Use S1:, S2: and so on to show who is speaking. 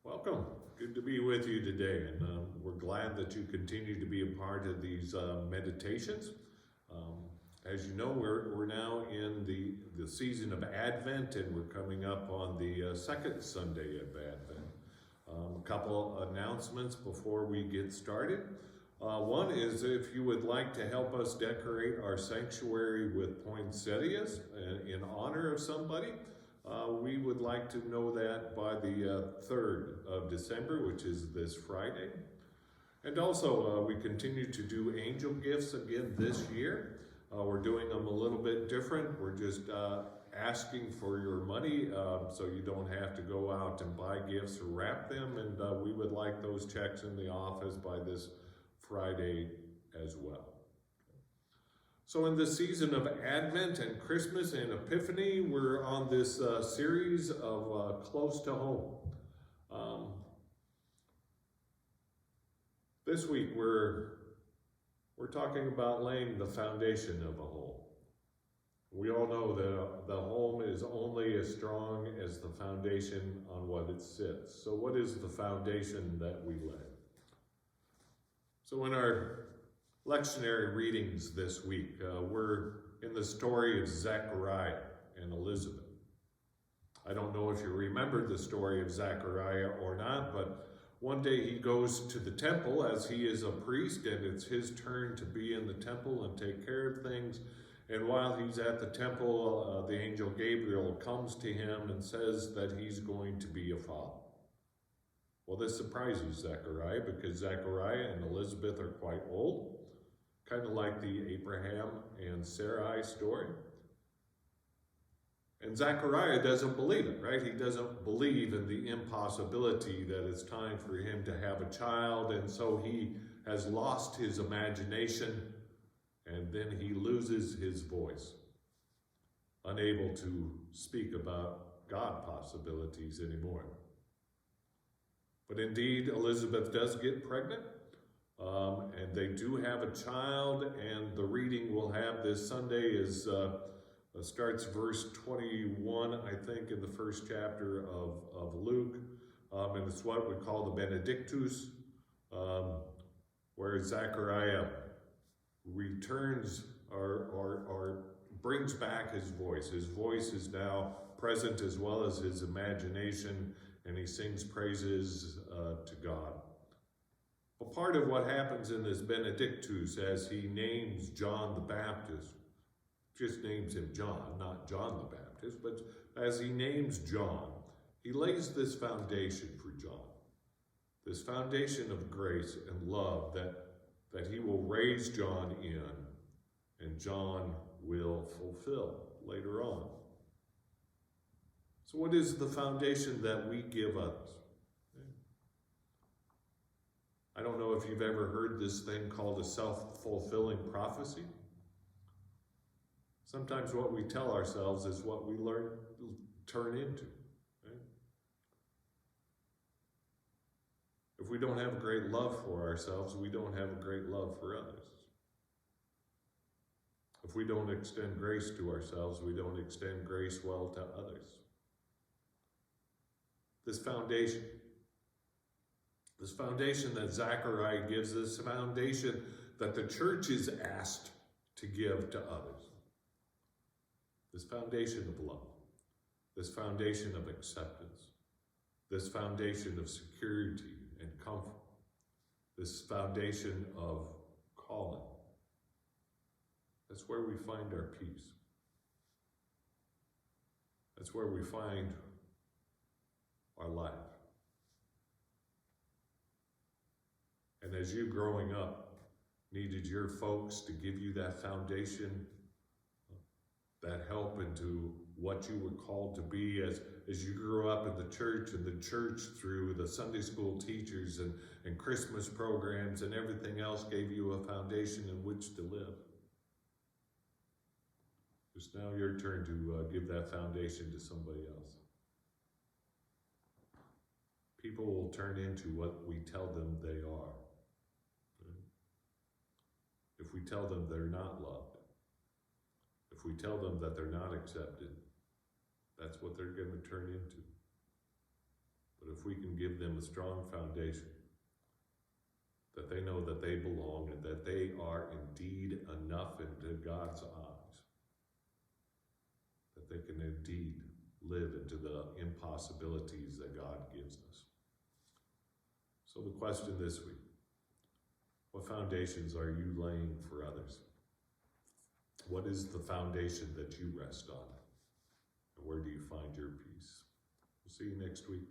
S1: Welcome. Good to be with you today, and we're glad that you continue to be a part of these meditations. As you know, we're now in the season of Advent, and we're coming up on the second Sunday of Advent. A couple announcements before we get started. One is if you would like to help us decorate our sanctuary with poinsettias in honor of somebody, we would like to know that by the 3rd of December, which is this Friday. And also, we continue to do angel gifts again this year. We're doing them a little bit different. We're just asking for your money so you don't have to go out and buy gifts or wrap them. And we would like those checks in the office by this Friday as well. So in the season of Advent and Christmas and Epiphany, we're on this series of Close to Home. This week we're talking about laying the foundation of a home. We all know that the home is only as strong as the foundation on what it sits. So what is the foundation that we lay? So in our lectionary readings this week, we're in the story of Zechariah and Elizabeth. I don't know if you remember the story of Zechariah or not, but one day he goes to the temple as he is a priest, and it's his turn to be in the temple and take care of things. And while he's at the temple, the angel Gabriel comes to him and says that he's going to be a father. Well, this surprises Zechariah because Zechariah and Elizabeth are quite old. Kind of like the Abraham and Sarai story. And Zechariah doesn't believe it, right? He doesn't believe in the impossibility that it's time for him to have a child, and so he has lost his imagination, and then he loses his voice, unable to speak about God possibilities anymore. But indeed, Elizabeth does get pregnant. And they do have a child, and the reading we'll have this Sunday is starts verse 21, I think, in the first chapter of Luke, and it's what we call the Benedictus, where Zechariah returns or brings back his voice. His voice is now present as well as his imagination, and he sings praises to God. Well, part of what happens in this Benedictus as he names John the Baptist, just names him John, not John the Baptist, but as he names John, he lays this foundation for John, this foundation of grace and love that he will raise John in, and John will fulfill later on. So what is the foundation that we give others? I don't know if you've ever heard this thing called a self-fulfilling prophecy. Sometimes what we tell ourselves is what we turn into. Right? If we don't have a great love for ourselves, we don't have a great love for others. If we don't extend grace to ourselves, we don't extend grace well to others. This foundation that Zechariah gives us, a foundation that the church is asked to give to others. This foundation of love, this foundation of acceptance, this foundation of security and comfort, this foundation of calling. That's where we find our peace. That's where we find our life. And as you growing up needed your folks to give you that foundation, that help into what you were called to be as you grew up in the church, and the church through the Sunday school teachers and Christmas programs and everything else gave you a foundation in which to live. It's now your turn to give that foundation to somebody else. People will turn into what we tell them they are. If we tell them they're not loved, if we tell them that they're not accepted, that's what they're going to turn into. But if we can give them a strong foundation, that they know that they belong and that they are indeed enough into God's eyes, that they can indeed live into the impossibilities that God gives us. So the question this week, what foundations are you laying for others? What is the foundation that you rest on? And where do you find your peace? We'll see you next week.